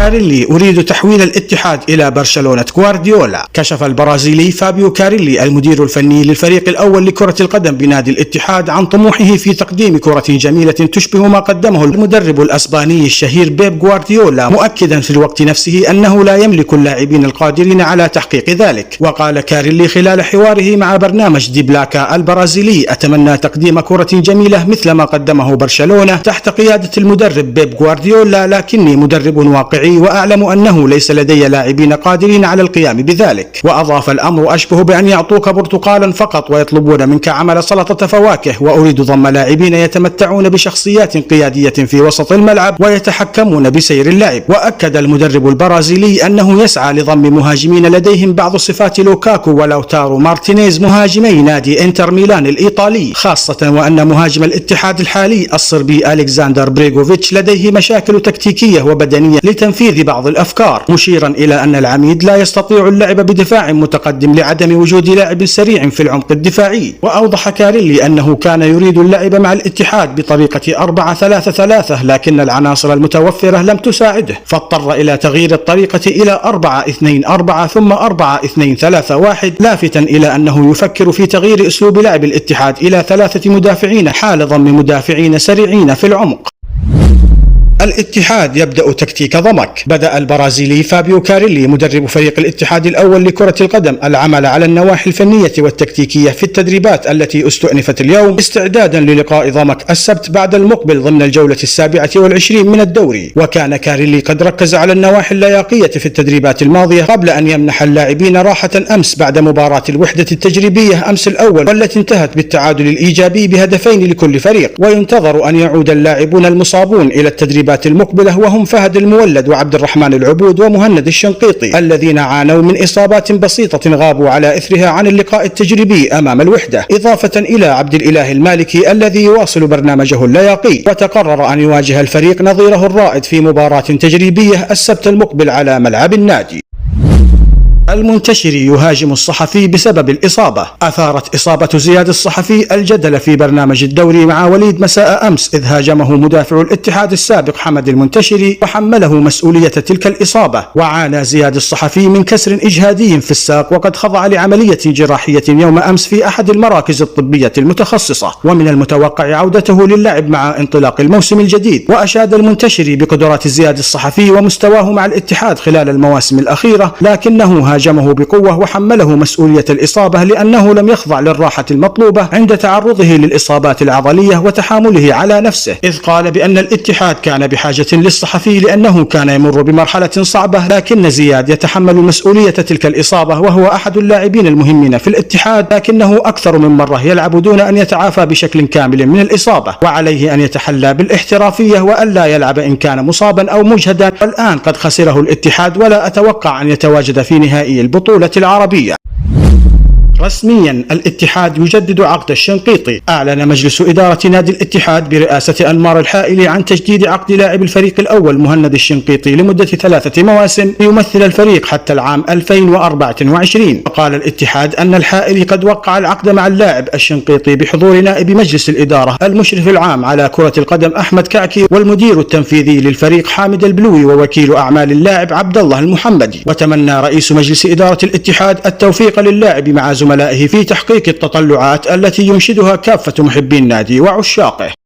كاريلي: أريد تحويل الاتحاد إلى برشلونة غوارديولا. كشف البرازيلي فابيو كاريلي المدير الفني للفريق الأول لكرة القدم بنادي الاتحاد عن طموحه في تقديم كرة جميلة تشبه ما قدمه المدرب الأسباني الشهير بيب غوارديولا، مؤكدا في الوقت نفسه أنه لا يملك اللاعبين القادرين على تحقيق ذلك. وقال كاريلي خلال حواره مع برنامج دي بلاكا البرازيلي: أتمنى تقديم كرة جميلة مثل ما قدمه برشلونة تحت قيادة المدرب بيب غوارديولا، لكني مدرب واقعي وأعلم أنه ليس لدي لاعبين قادرين على القيام بذلك. وأضاف: الأمر أشبه بأن يعطوك برتقالا فقط ويطلبون منك عمل سلطة فواكه، وأريد ضم لاعبين يتمتعون بشخصيات قيادية في وسط الملعب ويتحكمون بسير اللعب. وأكد المدرب البرازيلي أنه يسعى لضم مهاجمين لديهم بعض صفات لوكاكو ولوتارو مارتينيز مهاجمي نادي انتر ميلان الإيطالي، خاصة وأن مهاجم الاتحاد الحالي الصربي ألكسندر بريغوفيتش لديه مشاكل تكتيكية وبدنية لتنفيذ بعض الأفكار، مشيرا إلى أن العميد لا يستطيع اللعب بدفاع متقدم لعدم وجود لاعب سريع في العمق الدفاعي. وأوضح كاريلي أنه كان يريد اللعب مع الاتحاد بطريقة 4-3-3، لكن العناصر المتوفرة لم تساعده، فاضطر إلى تغيير الطريقة إلى 4-2-4 ثم 4-2-3-1، لافتا إلى أنه يفكر في تغيير أسلوب لعب الاتحاد إلى 3 مدافعين حال ضم مدافعين سريعين في العمق. الاتحاد يبدأ تكتيك ضمك. بدأ البرازيلي فابيو كاريلي مدرب فريق الاتحاد الأول لكرة القدم العمل على النواحي الفنية والتكتيكية في التدريبات التي استؤنفت اليوم استعدادا للقاء ضمك السبت بعد المقبل ضمن الجولة 27 من الدوري. وكان كاريلي قد ركز على النواحي اللياقية في التدريبات الماضية قبل أن يمنح اللاعبين راحة أمس بعد مباراة الوحدة التجريبية أمس الأول، والتي انتهت بالتعادل الإيجابي بهدفين لكل فريق. وينتظر أن يعود اللاعبون المصابون إلى التدريبات المقبلة، وهم فهد المولد وعبد الرحمن العبود ومهند الشنقيطي، الذين عانوا من إصابات بسيطة غابوا على إثرها عن اللقاء التجريبي أمام الوحدة، إضافة إلى عبد الإله المالكي الذي يواصل برنامجه اللياقي. وتقرر أن يواجه الفريق نظيره الرائد في مباراة تجريبية السبت المقبل على ملعب النادي. المنتشري يهاجم الصحفي بسبب الإصابة. أثارت إصابة زياد الصحفي الجدل في برنامج الدوري مع وليد مساء أمس، إذ هاجمه مدافع الاتحاد السابق حمد المنتشري وحمله مسؤولية تلك الإصابة. وعانى زياد الصحفي من كسر إجهادي في الساق، وقد خضع لعملية جراحية يوم أمس في أحد المراكز الطبية المتخصصة، ومن المتوقع عودته للعب مع انطلاق الموسم الجديد. وأشاد المنتشري بقدرات زياد الصحفي ومستواه مع الاتحاد خلال المواسم الأخيرة، لكنه هاجمه بقوة وحمله مسؤولية الإصابة لأنه لم يخضع للراحة المطلوبة عند تعرضه للإصابات العضلية وتحامله على نفسه، إذ قال بأن الاتحاد كان بحاجة للصحفي لأنه كان يمر بمرحلة صعبة، لكن زياد يتحمل مسؤولية تلك الإصابة وهو أحد اللاعبين المهمين في الاتحاد، لكنه أكثر من مرة يلعب دون أن يتعافى بشكل كامل من الإصابة، وعليه أن يتحلى بالاحترافية وألا يلعب إن كان مصابا أو مجهدا. والآن قد خسره الاتحاد ولا أتوقع أن يتواجد في نهائي البطولة العربية. رسميا الاتحاد يجدد عقد الشنقيطي. أعلن مجلس إدارة نادي الاتحاد برئاسة أنمار الحائلي عن تجديد عقد لاعب الفريق الأول مهند الشنقيطي لمدة 3 مواسم ليمثل الفريق حتى العام 2024. وقال الاتحاد أن الحائلي قد وقع العقد مع اللاعب الشنقيطي بحضور نائب مجلس الإدارة المشرف العام على كرة القدم أحمد كعكي، والمدير التنفيذي للفريق حامد البلوي، ووكيل أعمال اللاعب عبد الله المحمدي. وتمنى رئيس مجلس إدارة الاتحاد التوفيق للاعب مع زملائه في تحقيق التطلعات التي ينشدها كافة محبي النادي وعشاقه.